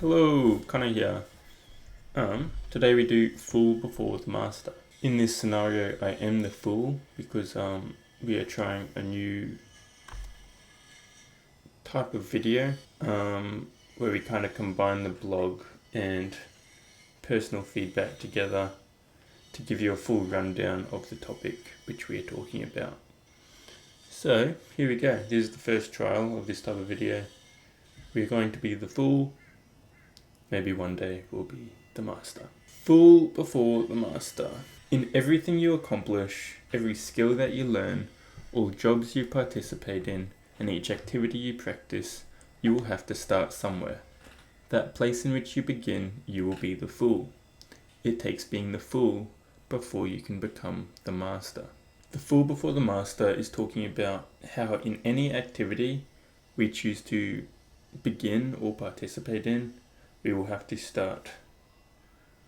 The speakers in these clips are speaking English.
Hello, Connor here. Today we do fool before the master. In this scenario, I am the fool because we are trying a new type of video where we kind of combine the blog and personal feedback together to give you a full rundown of the topic which we are talking about. So here we go. This is the first trial of this type of video. We're going to be the fool. Maybe one day we'll be the master. Fool before the master. In everything you accomplish, every skill that you learn, all jobs you participate in, and each activity you practice, you will have to start somewhere. That place in which you begin, you will be the fool. It takes being the fool before you can become the master. The fool before the master is talking about how in any activity we choose to begin or participate in, we will have to start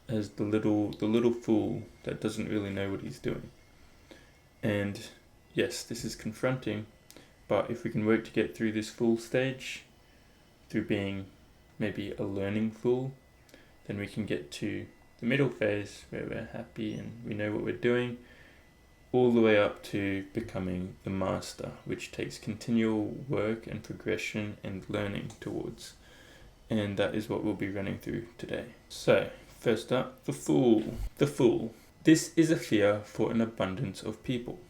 as the little fool that doesn't really know what he's doing. And yes, this is confronting, but if we can work to get through this fool stage, through being maybe a learning fool, then we can get to the middle phase where we're happy and we know what we're doing, all the way up to becoming the master, which takes continual work and progression and learning towards. And that is what we'll be running through today. So, first up, the fool. The fool. This is a fear for an abundance of people.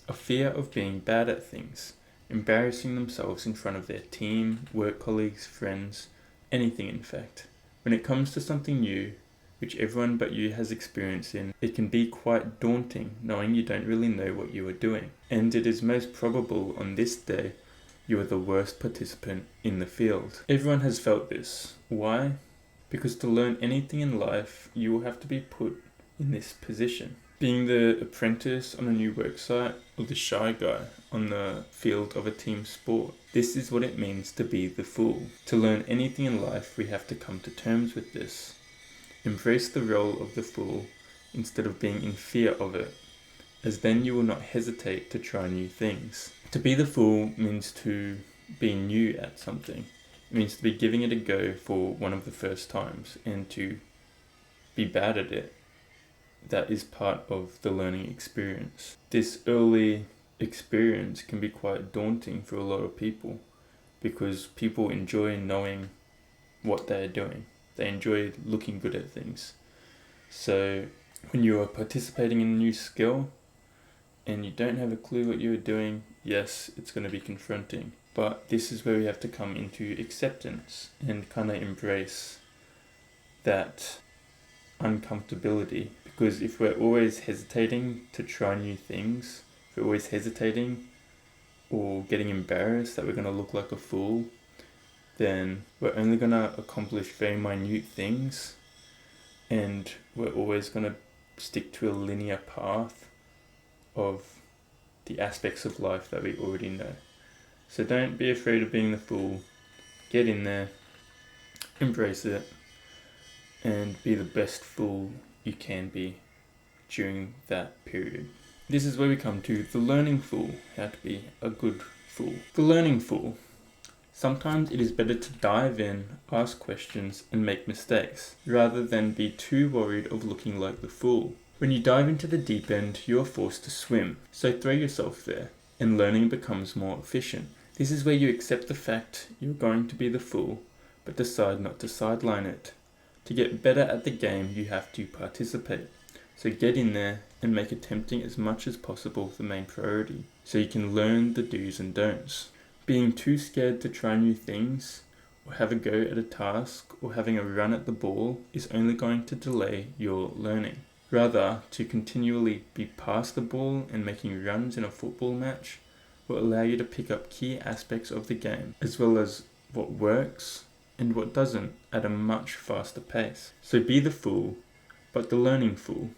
A fear of being bad at things, embarrassing themselves in front of their team, work colleagues, friends, anything in fact. When it comes to something new, which everyone but you has experience in, it can be quite daunting knowing you don't really know what you are doing. And it is most probable on this day you are the worst participant in the field. Everyone has felt this. Why? Because to learn anything in life, you will have to be put in this position. Being the apprentice on a new work site or the shy guy on the field of a team sport. This is what it means to be the fool. To learn anything in life, we have to come to terms with this. Embrace the role of the fool instead of being in fear of it, as then you will not hesitate to try new things. To be the fool means to be new at something. It means to be giving it a go for one of the first times and to be bad at it. That is part of the learning experience. This early experience can be quite daunting for a lot of people because people enjoy knowing what they're doing. They enjoy looking good at things. So when you are participating in a new skill and you don't have a clue what you're doing, yes, it's going to be confronting. But this is where we have to come into acceptance and kind of embrace that uncomfortability. Because if we're always hesitating to try new things, if we're always hesitating or getting embarrassed that we're going to look like a fool, then we're only going to accomplish very minute things and we're always going to stick to a linear path of the aspects of life that we already know. So don't be afraid of being the fool. Get in there, embrace it, and be the best fool you can be during that period. This is where we come to the learning fool, how to be a good fool. The learning fool. Sometimes it is better to dive in, ask questions, and make mistakes, rather than be too worried of looking like the fool. When you dive into the deep end, you are forced to swim, so throw yourself there, and learning becomes more efficient. This is where you accept the fact you're going to be the fool, but decide not to sideline it. To get better at the game, you have to participate. So get in there and make attempting as much as possible the main priority, so you can learn the do's and don'ts. Being too scared to try new things, or have a go at a task, or having a run at the ball is only going to delay your learning. Rather, to continually be past the ball and making runs in a football match will allow you to pick up key aspects of the game, as well as what works and what doesn't at a much faster pace. So be the fool, but the learning fool.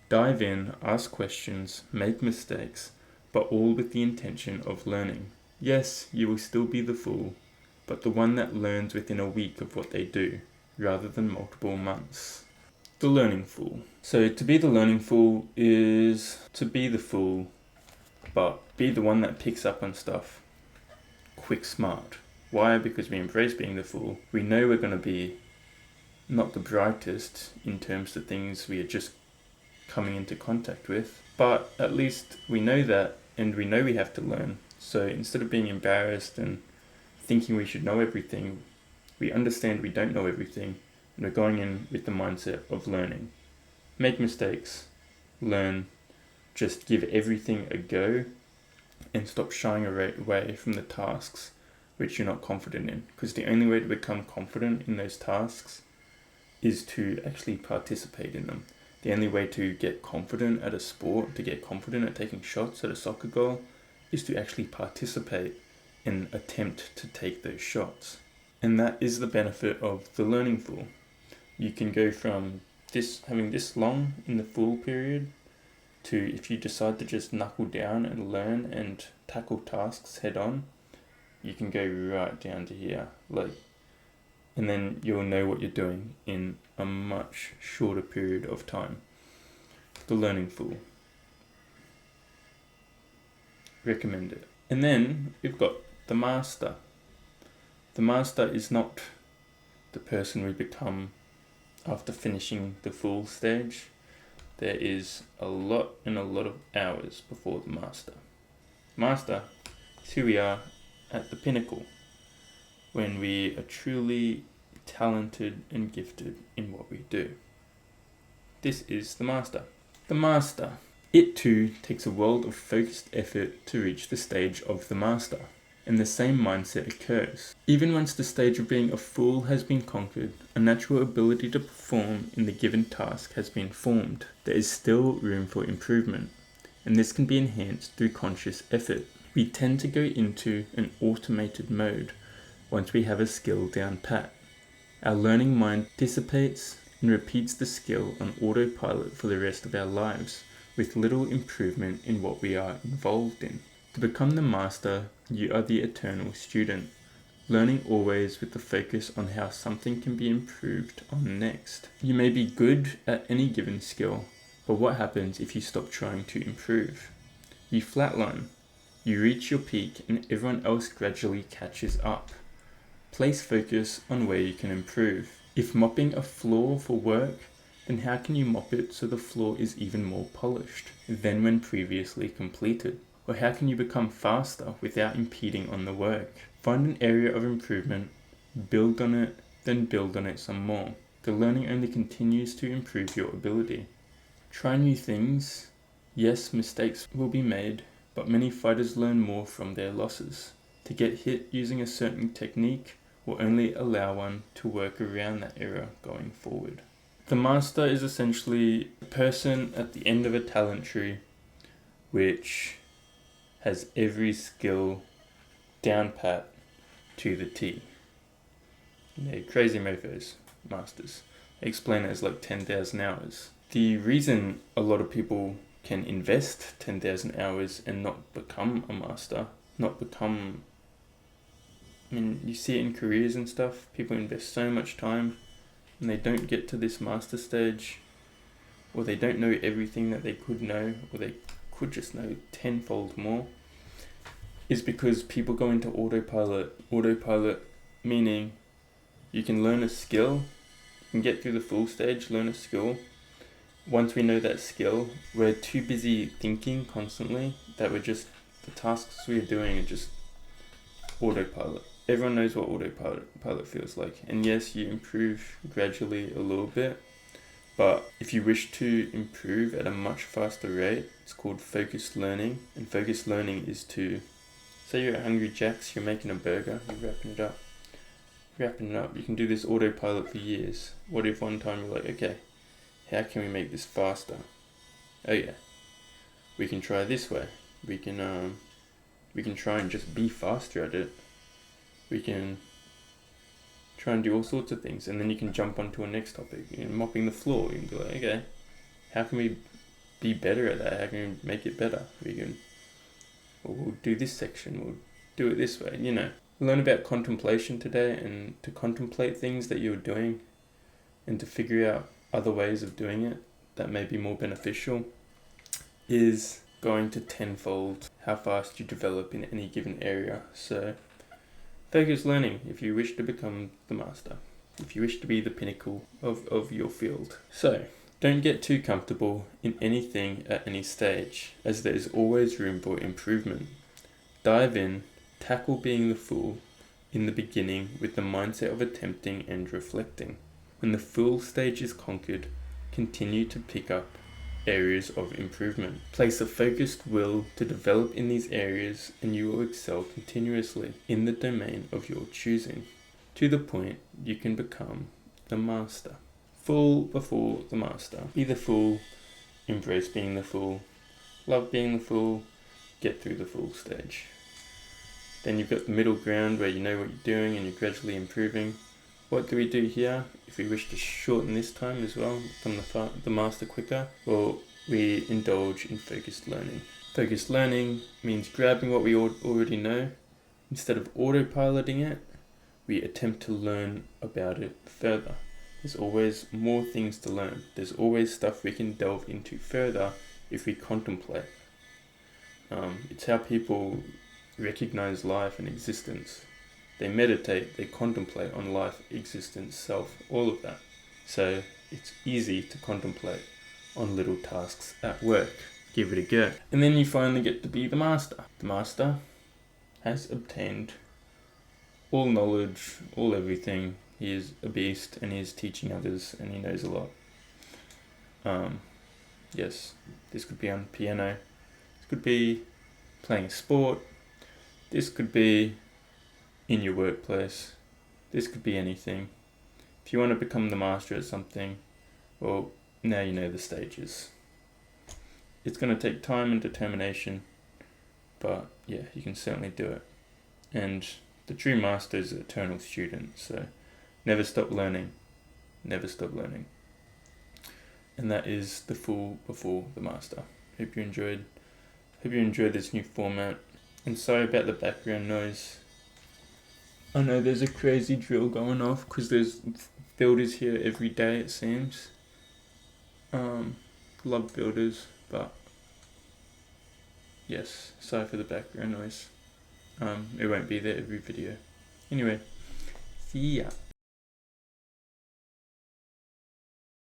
Dive in, ask questions, make mistakes, but all with the intention of learning. Yes, you will still be the fool, but the one that learns within a week of what they do, rather than multiple months. The learning fool. So to be the learning fool is to be the fool, but be the one that picks up on stuff. Quick smart. Why? Because we embrace being the fool. We know we're going to be not the brightest in terms of things we are just coming into contact with, but at least we know that, and we know we have to learn. So instead of being embarrassed and thinking we should know everything, we understand we don't know everything, and we're going in with the mindset of learning. Make mistakes, learn, just give everything a go, and stop shying away from the tasks which you're not confident in. Because the only way to become confident in those tasks is to actually participate in them. The only way to get confident at a sport, to get confident at taking shots at a soccer goal, is to actually participate and attempt to take those shots. And that is the benefit of the learning fool. You can go from having this long in the fool period to, if you decide to just knuckle down and learn and tackle tasks head on, you can go right down to here. And then you'll know what you're doing in a much shorter period of time. The learning fool. Recommend it. And then we've got the master. The master is not the person we become after finishing the fool stage. There is a lot of hours before the master. Master is who we are at the pinnacle, when we are truly talented and gifted in what we do. This is the master. The master. It too takes a world of focused effort to reach the stage of the master, and the same mindset occurs. Even once the stage of being a fool has been conquered, a natural ability to perform in the given task has been formed. There is still room for improvement, and this can be enhanced through conscious effort. We tend to go into an automated mode once we have a skill down pat. Our learning mind dissipates and repeats the skill on autopilot for the rest of our lives, with little improvement in what we are involved in. To become the master, you are the eternal student, learning always with the focus on how something can be improved on next. You may be good at any given skill, but what happens if you stop trying to improve? You flatline. You reach your peak and everyone else gradually catches up. Place focus on where you can improve. If mopping a floor for work, then how can you mop it so the floor is even more polished than when previously completed? Or how can you become faster without impeding on the work? Find an area of improvement, build on it, then build on it some more. The learning only continues to improve your ability. Try new things. Yes, mistakes will be made, but many fighters learn more from their losses. To get hit using a certain technique will only allow one to work around that error going forward. The master is essentially a person at the end of a talent tree which has every skill down pat to the T. They're crazy mofos, masters. They explain it as like 10,000 hours. The reason a lot of people can invest 10,000 hours and not become a master, you see it in careers and stuff. People invest so much time and they don't get to this master stage, or they don't know everything that they could know, or they could just know tenfold more, is because people go into autopilot. Autopilot meaning you can learn a skill, you can get through the full stage, learn a skill. Once we know that skill, we're too busy thinking constantly that the tasks we're doing are just autopilot. Everyone knows what autopilot feels like. And yes, you improve gradually a little bit, but if you wish to improve at a much faster rate, it's called focused learning. And focused learning is to, say you're at Hungry Jack's, you're making a burger, you're wrapping it up. You can do this autopilot for years. What if one time you're like, okay, how can we make this faster? Oh yeah, we can try this way. We can try and just be faster at it. We can try and do all sorts of things, and then you can jump onto a next topic. Mopping the floor, you can be like, okay, how can we be better at that? How can we make it better? We'll do this section, we'll do it this way, Learn about contemplation today, and to contemplate things that you're doing and to figure out other ways of doing it that may be more beneficial is going to tenfold how fast you develop in any given area. So Focused learning if you wish to become the master, if you wish to be the pinnacle of your field. So, don't get too comfortable in anything at any stage, as there is always room for improvement. Dive in, tackle being the fool in the beginning with the mindset of attempting and reflecting. When the fool stage is conquered, continue to pick up areas of improvement. Place a focused will to develop in these areas and you will excel continuously in the domain of your choosing, to the point you can become the master. Fool before the master. Be the fool, embrace being the fool, love being the fool, get through the fool stage. Then you've got the middle ground where you know what you're doing and you're gradually improving. What do we do here if we wish to shorten this time as well, become the master quicker? Well, we indulge in focused learning. Focused learning means grabbing what we already know. Instead of autopiloting it, we attempt to learn about it further. There's always more things to learn. There's always stuff we can delve into further if we contemplate. It's how people recognize life and existence. They meditate, they contemplate on life, existence, self, all of that. So it's easy to contemplate on little tasks at work. Give it a go. And then you finally get to be the master. The master has obtained all knowledge, all everything. He is a beast and he is teaching others and he knows a lot. Yes, this could be on piano. This could be playing a sport. This could be in your workplace. This could be anything. If you want to become the master at something, well, now you know the stages. It's going to take time and determination, but yeah, you can certainly do it. And the true master is an eternal student, so never stop learning. Never stop learning. And that is the fool before the master. Hope you enjoyed this new format. And sorry about the background noise. I know there's a crazy drill going off because there's builders here every day, it seems. Love builders, but yes, sorry for the background noise. It won't be there every video. Anyway, see ya.